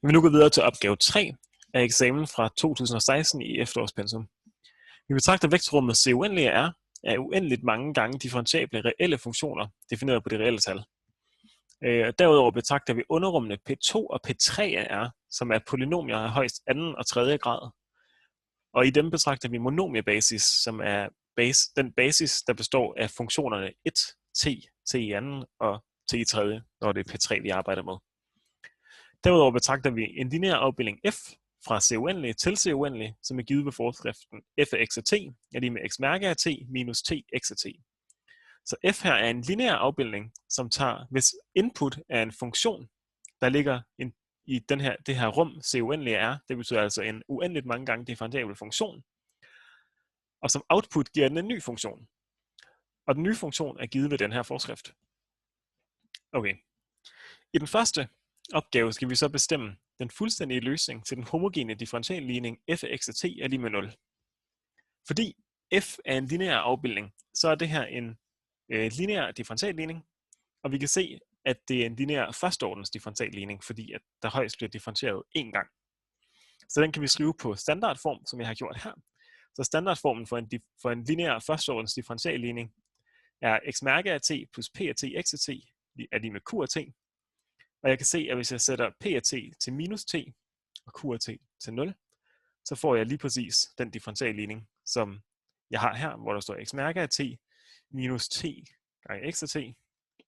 Vi vil nu gå videre til opgave 3 af eksamen fra 2016 i efterårspensum. Vi betragter vektorrummet C uendelige R af uendeligt mange gange differentiable reelle funktioner, defineret på det reelle tal. Derudover betragter vi underrummene P2 og P3 af R, som er polynomier af højst anden og tredje grad. Og i dem betragter vi monomiebasis, som er den basis, der består af funktionerne 1, t, t i anden og t i tredje, når det er P3, vi arbejder med. Derudover betragter vi en lineær afbildning f fra C uendelig til C uendelig, som er givet ved forskriften f af x af t er lige med x mærke af t minus t x af t. Så f her er en lineær afbildning, som tager, hvis input er en funktion, der ligger i det her rum C uendelig R, det betyder altså en uendeligt mange gange differentiabel funktion, og som output giver den en ny funktion. Og den nye funktion er givet ved den her forskrift. Okay. I den første opgave skal vi så bestemme den fuldstændige løsning til den homogene differentialligning f af x af t er lige med 0. Fordi f er en lineær afbildning, så er det her en lineær differentialligning, og vi kan se, at det er en lineær førsteordens differentialligning, fordi at der højst bliver differentieret én gang. Så den kan vi skrive på standardform, som jeg har gjort her. Så standardformen for en lineær førsteordens differentialligning er x mærke af t plus p af t x af t er lige med q af t. Og jeg kan se, at hvis jeg sætter p af t til minus t og q af t til 0, så får jeg lige præcis den differentialligning, som jeg har her, hvor der står x mærke af t minus t gange x af t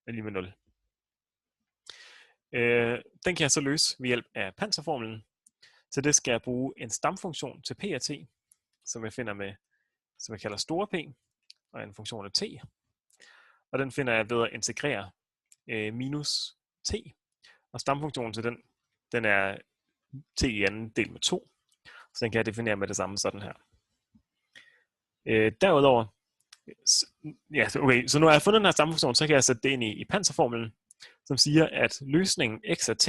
er lige med 0. Den kan jeg så løse ved hjælp af panserformlen. Så det skal jeg bruge en stamfunktion til p af t, som jeg finder med, som jeg kalder store p, og en funktion af t. Og den finder jeg ved at integrere minus t. Og stamfunktionen til den er t i anden del med 2. Så den kan jeg definere med det samme sådan her. Derudover, ja, okay, så nu har jeg fundet den her stamfunktion, så kan jeg sætte det ind i panserformlen, som siger, at løsningen x af t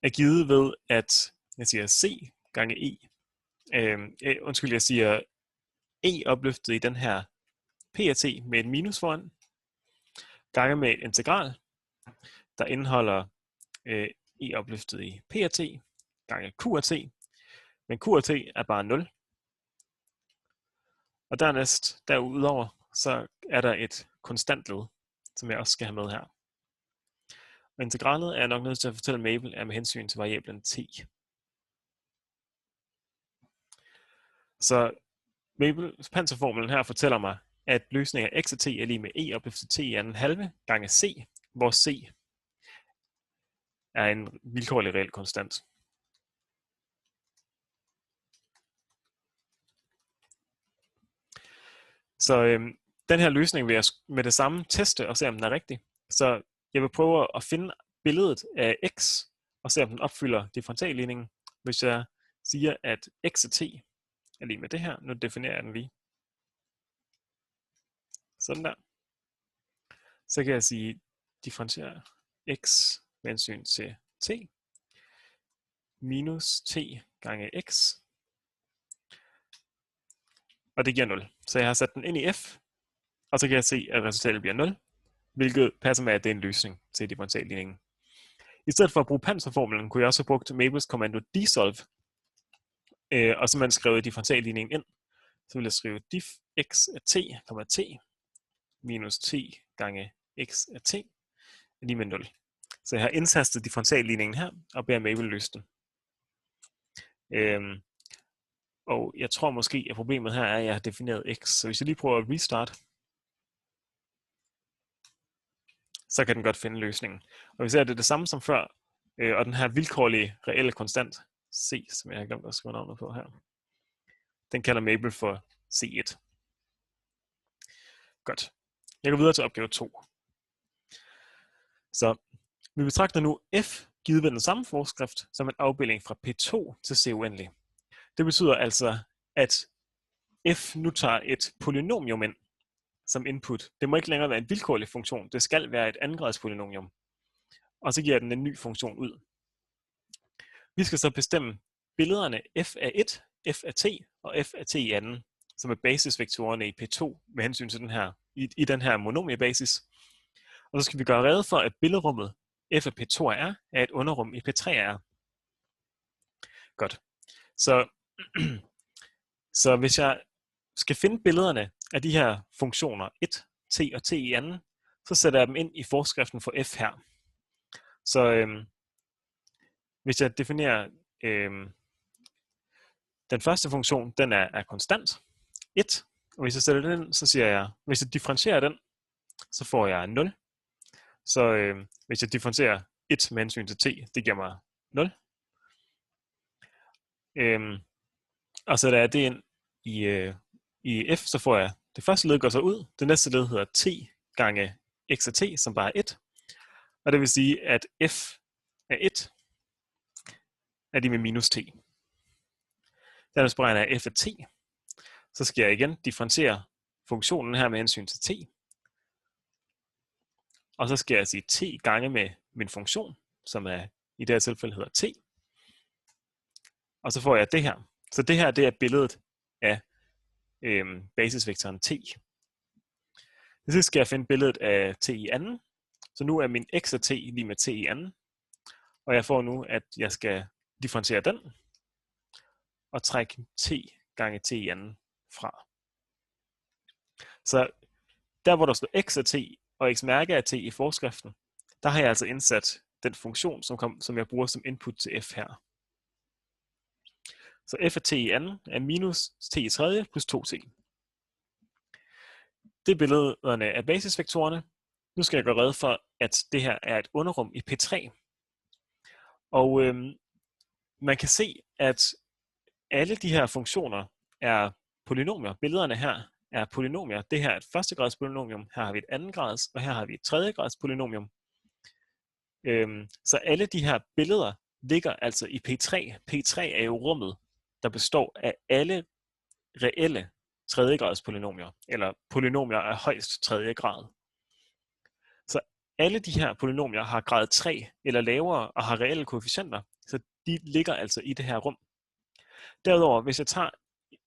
er givet ved, at jeg siger c gange e. Jeg siger e opløftet i den her p af t med en minus foran, gange med et integral, der indeholder e opløftet i p af t gange q af t, men q af t er bare 0. Og dernæst, derudover, så er der et konstant led, som jeg også skal have med her. Og integralet er jeg nok nødt til at fortælle Mabel er med hensyn til variablen t. Så Mabels panserformlen her fortæller mig, at løsningen af x af t er lige med e opløftet t i anden halve gange c, hvor c er en vilkårlig reel konstant. Så den her løsning vil jeg med det samme teste og se, om den er rigtig. Så jeg vil prøve at finde billedet af x og se, om den opfylder differentialligningen. Hvis jeg siger, at x af t er lige med det her, nu definerer jeg den lige. Sådan der. Så kan jeg sige, differentiere x med hensyn til t minus t gange x. Og det giver 0. Så jeg har sat den ind i f, og så kan jeg se, at resultatet bliver 0, hvilket passer med, at det er en løsning til differentialligningen. I stedet for at bruge panserformlen, kunne jeg også have brugt Mabels kommando dsolve, og så man skrev differentialligningen ind. Så vil jeg skrive diff x af t, t minus t gange x af t er lige med 0. Så jeg har indtastet differentialligningen her, og beder Mabel løse den. Og jeg tror måske, at problemet her er, at jeg har defineret x. Så hvis jeg lige prøver at restart, så kan den godt finde løsningen. Og vi ser, at det er det samme som før, og den her vilkårlige reelle konstant, c, som jeg har glemt at skrive navnet på her, den kalder Mabel for c1. Godt. Jeg går videre til opgave 2. Så vi betragter nu f givet ved den samme forskrift som en afbildning fra P2 til C uendelig. Det betyder altså, at f nu tager et polynomium ind som input. Det må ikke længere være en vilkårlig funktion. Det skal være et andengrads polynomium. Og så giver den en ny funktion ud. Vi skal så bestemme billederne f af 1, f af t og f af t i anden, som er basisvektorerne i P2 med hensyn til den her, i den her monomiebasis. Og så skal vi gøre rede for, at billedrummet f af P2 af R er et underrum i P3 af R. Godt. Så hvis jeg skal finde billederne af de her funktioner 1, t og t i anden, så sætter jeg dem ind i forskriften for f her. Så hvis jeg definerer den første funktion, den er konstant, 1, og hvis jeg sætter den ind, så siger jeg, hvis jeg differentierer den, så får jeg 0. Så hvis jeg differentierer 1 med hensyn til t, det giver mig 0. Og så da jeg det ind i f, så får jeg det første led går så ud. Det næste led hedder t gange x af t, som bare er 1. Og det vil sige, at f af 1 er de med minus t. Dernæst beregner jeg f af t. Så skal jeg igen differentiere funktionen her med hensyn til t. Og så skal jeg sige t gange med min funktion, som er i det her tilfælde hedder t. Og så får jeg det her. Så det her, det er billedet af basisvektoren t. Til sidst skal jeg finde billedet af t i anden. Så nu er min x af t lige med t i anden. Og jeg får nu, at jeg skal differentiere den og trække t gange t i anden fra. Så der hvor der står x af t og x mærke af t i forskriften, der har jeg altså indsat den funktion, som jeg bruger som input til f her. Så f af t i anden er minus t i tredje plus 2t. Det er billederne af basisvektorerne. Nu skal jeg gøre rede for, at det her er et underrum i P3. Og man kan se, at alle de her funktioner er polynomier. Billederne her er polynomier. Det her er et førstegrads polynomium, her har vi et andengrads, og her har vi et tredjegrads polynomium. Så alle de her billeder ligger altså i P3. P3 er jo rummet, der består af alle reelle tredjegrads polynomier, eller polynomier af højst tredje grad. Så alle de her polynomier har grad 3 eller lavere og har reelle koefficienter, så de ligger altså i det her rum. Derudover, hvis jeg tager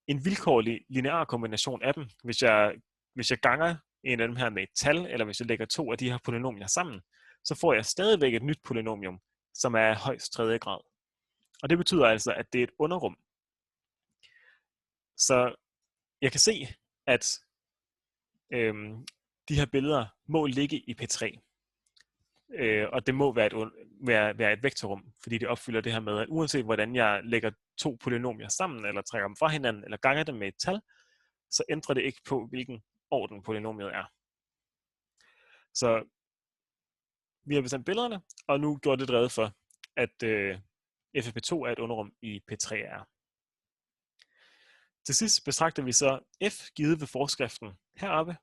en vilkårlig linear kombination af dem, hvis jeg ganger en af dem her med et tal, eller hvis jeg lægger to af de her polynomier sammen, så får jeg stadigvæk et nyt polynomium, som er af højst tredje grad. Og det betyder altså, at det er et underrum. Så jeg kan se, at de her billeder må ligge i P3. Og det må være et vektorrum, fordi det opfylder det her med, at uanset hvordan jeg lægger to polynomier sammen, eller trækker dem fra hinanden, eller ganger dem med et tal, så ændrer det ikke på, hvilken orden polynomiet er. Så vi har bestemt billederne, og nu gjort det rede for, at f af P2 er et underrum i P3R. Til sidst betragter vi så f givet ved forskriften heroppe,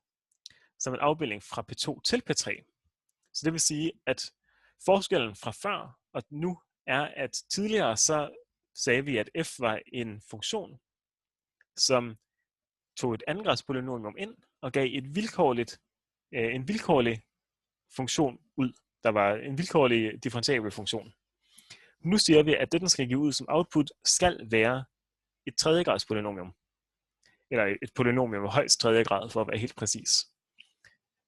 som en afbildning fra P2 til P3. Så det vil sige, at forskellen fra før og nu er, at tidligere så sagde vi, at f var en funktion, som tog et andengradspolynomium ind og gav en vilkårlig funktion ud. Der var en vilkårlig differentiabel funktion. Nu siger vi, at det, den skal give ud som output, skal være et tredjegradspolynomium. Eller et polynomium med højst tredje grad, for at være helt præcis.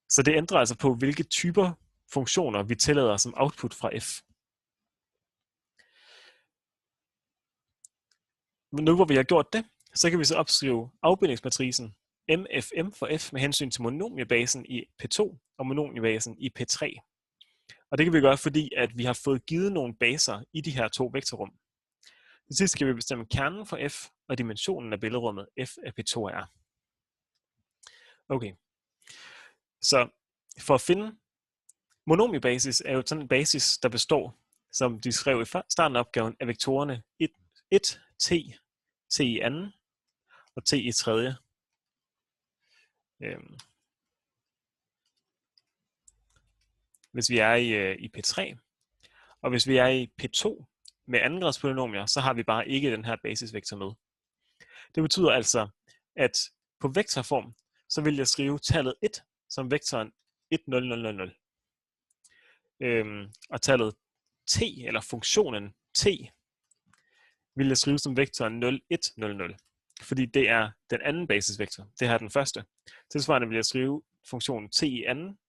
Så det ændrer altså på, hvilke typer funktioner vi tillader som output fra f. Nu hvor vi har gjort det, så kan vi så opskrive afbildningsmatricen MFM for f med hensyn til monomiebasen i P2 og monomiebasen i P3. Og det kan vi gøre, fordi at vi har fået givet nogle baser i de her to vektorrum. Til sidst skal vi bestemme kernen for f og dimensionen af billedrummet f af P2 af R. Okay, så for at finde monomiebasis er jo sådan en basis, der består, som de skrev i starten af opgaven, af vektorerne 1, t, t i anden og t i tredje. Hvis vi er i P3, og hvis vi er i P2 med andengradspolynomier, så har vi bare ikke den her basisvektor med. Det betyder altså, at på vektorform, så vil jeg skrive tallet 1 som vektoren 1, 0, 0, 0, 0. Og tallet t, eller funktionen t, vil jeg skrive som vektoren 0, 1, 0, 0. Fordi det er den anden basisvektor. Det her er den første. Tilsvarende vil jeg skrive funktionen t i anden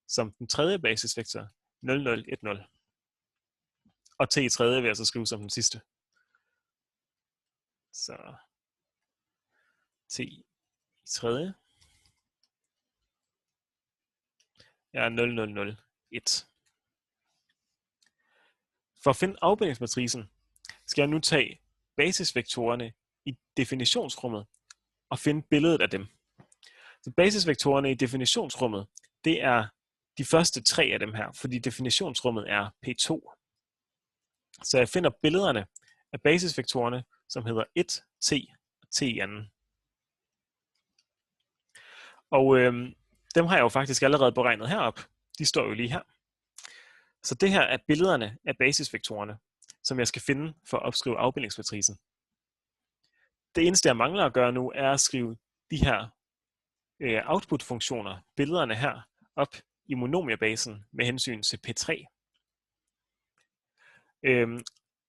som den tredje basisvektor 0, 0, 1, 0. Og t i tredje vil jeg så skrive som den sidste. Så t i tredje er 0001. For at finde afbildningsmatricen, skal jeg nu tage basisvektorerne i definitionsrummet og finde billedet af dem. Så basisvektorerne i definitionsrummet, det er de første 3 af dem her, fordi definitionsrummet er P2. Så jeg finder billederne af basisvektorerne, som hedder 1, t og t i anden. Og dem har jeg jo faktisk allerede beregnet heroppe. De står jo lige her. Så det her er billederne af basisvektorerne, som jeg skal finde for at opskrive afbildningsmatricen. Det eneste, jeg mangler at gøre nu, er at skrive de her output-funktioner, billederne her, op i monomierbasen med hensyn til P3.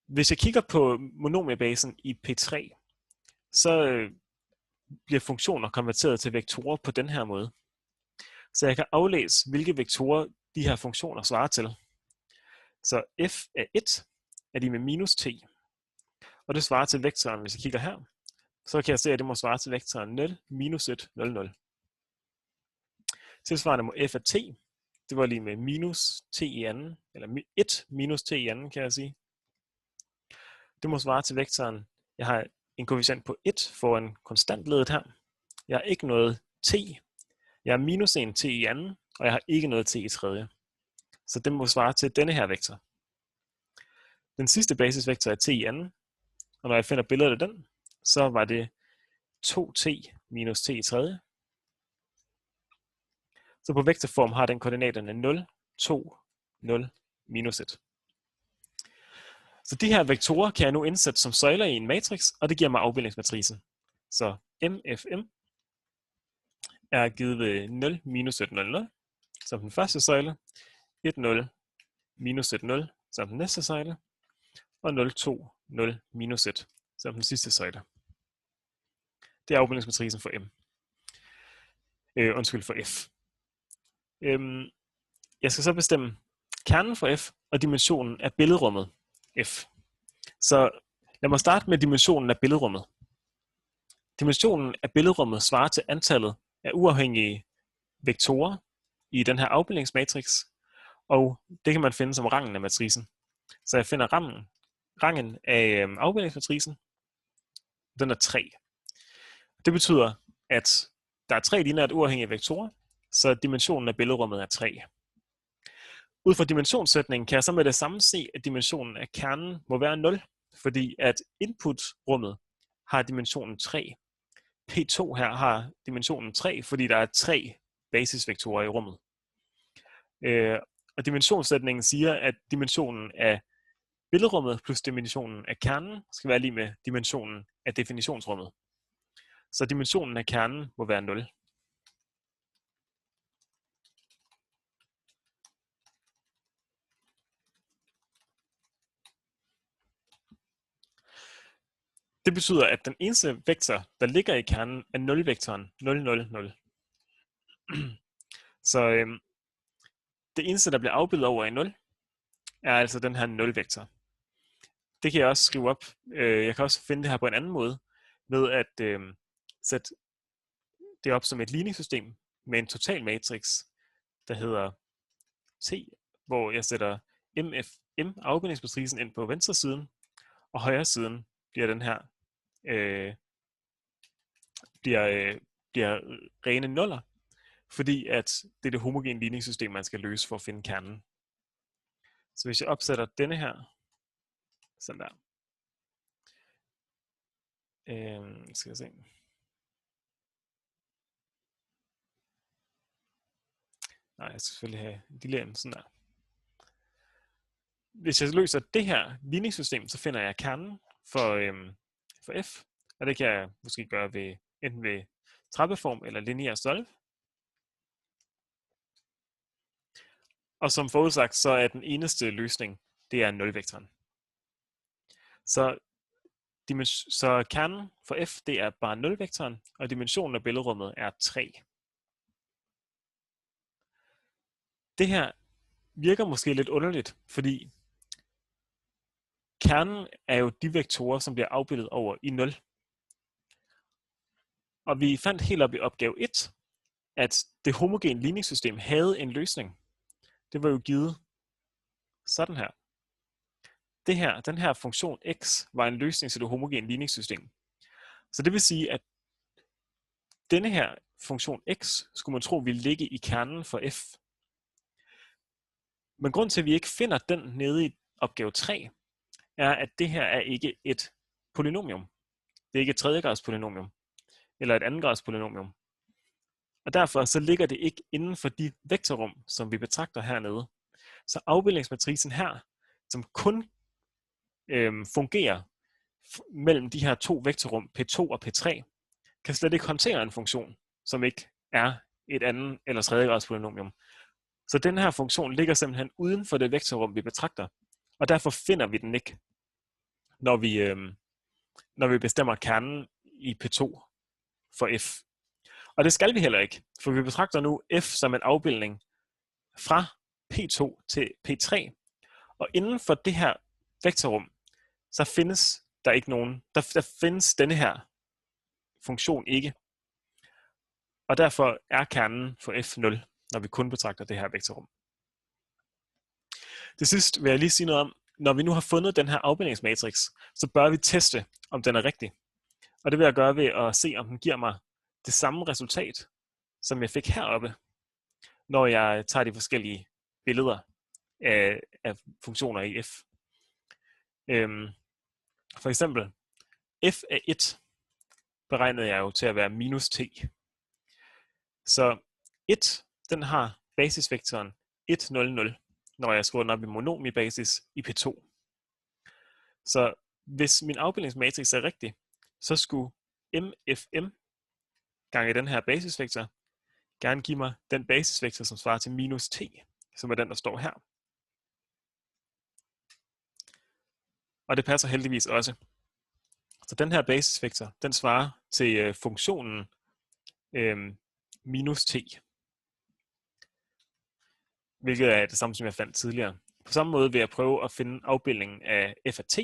Hvis jeg kigger på monomierbasen i P3, så bliver funktioner konverteret til vektorer på den her måde. Så jeg kan aflæse, hvilke vektorer de her funktioner svarer til. Så f af 1 er lige med minus t, og det svarer til vektoren, hvis jeg kigger her, så kan jeg se, at det må svare til vektoren 0, minus 1, 0, 0. Tilsvarende må f af t, det var lige med minus t i anden, eller 1 minus t i anden, kan jeg sige. Det må svare til vektoren, jeg har en koefficient på 1 foran konstantleddet her. Jeg har ikke noget t, jeg har minus 1 t i anden, og jeg har ikke noget t i tredje. Så det må svare til denne her vektor. Den sidste basisvektor er t i anden, og når jeg finder billedet af den, så var det 2t minus t i tredje. Så på vektorform har den koordinaterne 0, 2, 0, minus 1. Så de her vektorer kan jeg nu indsætte som søjler i en matrix, og det giver mig afbildningsmatricen. Så MFM er givet ved 0, minus 1, 0, 0 som den første søjle, 1, 0, minus 1, 0 som den næste søjle, og 0, 2, 0, minus 1 som den sidste søjle. Det er afbildningsmatricen for M. For F. Jeg skal så bestemme kernen for F og dimensionen af billedrummet F. Så lad mig starte med dimensionen af billedrummet. Dimensionen af billedrummet svarer til antallet af uafhængige vektorer i den her afbildningsmatrix, og det kan man finde som rangen af matricen. Så jeg finder rangen af afbildningsmatricen, den er 3. Det betyder, at der er 3 lineært uafhængige vektorer, så dimensionen af billedrummet er 3. Ud fra dimensionssætningen kan jeg så med det samme se, at dimensionen af kernen må være 0, fordi at inputrummet har dimensionen 3. P2 her har dimensionen 3, fordi der er 3 basisvektorer i rummet. Og dimensionssætningen siger, at dimensionen af billedrummet plus dimensionen af kernen skal være lige med dimensionen af definitionsrummet. Så dimensionen af kernen må være 0. Det betyder, at den eneste vektor, der ligger i kernen, er 0-vektoren 0, 0, 0. Så det eneste, der bliver afbildet over i 0, er altså den her 0-vektor. Det kan jeg også skrive op. Jeg kan også finde det her på en anden måde, ved at sætte det op som et ligningssystem med en total matrix, der hedder T, hvor jeg sætter MFM afbildningsmatricen ind på venstre siden, og højre siden bliver den her bliver rene nuller, fordi at det er det homogene ligningssystem, man skal løse for at finde kernen. Så hvis jeg opsætter denne her, sådan der, skal jeg se. Nej, jeg skal selvfølgelig have en lille sådan der. Hvis jeg løser det her ligningssystem, så finder jeg kernen for F, og det kan jeg måske gøre ved enten ved trappeform eller lineær stolpe. Og som forudsagt, så er den eneste løsning, det er 0-vektoren. Så kernen for F, det er bare 0-vektoren, og dimensionen af billedrummet er 3. Det her virker måske lidt underligt, fordi kernen er jo de vektorer, som bliver afbildet over i 0. Og vi fandt helt op i opgave 1, at det homogene ligningssystem havde en løsning. Det var jo givet sådan her. Den her funktion x var en løsning til det homogene ligningssystem. Så det vil sige, at denne her funktion x skulle man tro ville ligge i kernen for f. Men grund til, at vi ikke finder den nede i opgave 3, er, at det her er ikke et polynomium. Det er ikke et tredjegrads polynomium, eller et andengrads polynomium. Og derfor så ligger det ikke inden for de vektorrum, som vi betragter hernede. Så afbildningsmatricen her, som kun fungerer mellem de her to vektorrum P2 og P3, kan slet ikke håndtere en funktion, som ikke er et anden eller tredjegrads polynomium. Så den her funktion ligger simpelthen uden for det vektorrum, vi betragter, og derfor finder vi den ikke, når vi bestemmer kernen i P2 for f. Og det skal vi heller ikke, for vi betragter nu f som en afbildning fra P2 til P3, og inden for det her vektorrum, så findes der ikke nogen, der findes denne her funktion ikke. Og derfor er kernen for f 0, når vi kun betragter det her vektorrum. Til sidst vil jeg lige sige noget om, når vi nu har fundet den her afbildningsmatrix, så bør vi teste, om den er rigtig. Og det vil jeg gøre ved at se, om den giver mig det samme resultat, som jeg fik heroppe, når jeg tager de forskellige billeder af funktioner i f. For eksempel, f af 1 beregnede jeg jo til at være minus t. Så 1, den har basisvektoren 1, 0, 0, når jeg skriver den op i monomibasis i P2. Så hvis min afbildningsmatrix er rigtig, så skulle MFM gange den her basisvektor gerne give mig den basisvektor, som svarer til minus t, som er den, der står her. Og det passer heldigvis også. Så den her basisvektor, den svarer til funktionen minus t, hvilket er det samme, som jeg fandt tidligere. På samme måde vil jeg prøve at finde afbildningen af f af t.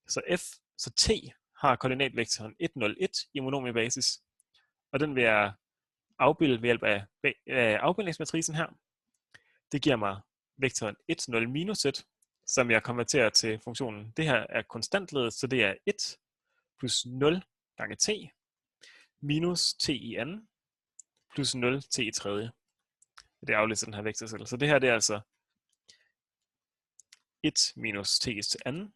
Så t har koordinatvektoren 1, 0, 1 i monomiebasis, og den vil jeg afbilde ved hjælp af afbildningsmatricen her. Det giver mig vektoren 1, 0, minus 1, som jeg konverterer til funktionen. Det her er konstantledet, så det er 1 plus 0 gange t, minus t i anden, plus 0 t i tredje. Det aflæser den her vektorcelle. Så det her det er altså 1 minus t til anden.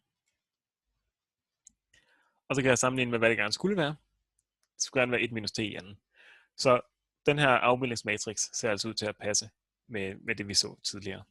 Og så kan jeg sammenligne med, hvad det gerne skulle være. Det skulle gerne være 1 minus t i anden. Så den her afbildningsmatrix ser altså ud til at passe med det, vi så tidligere.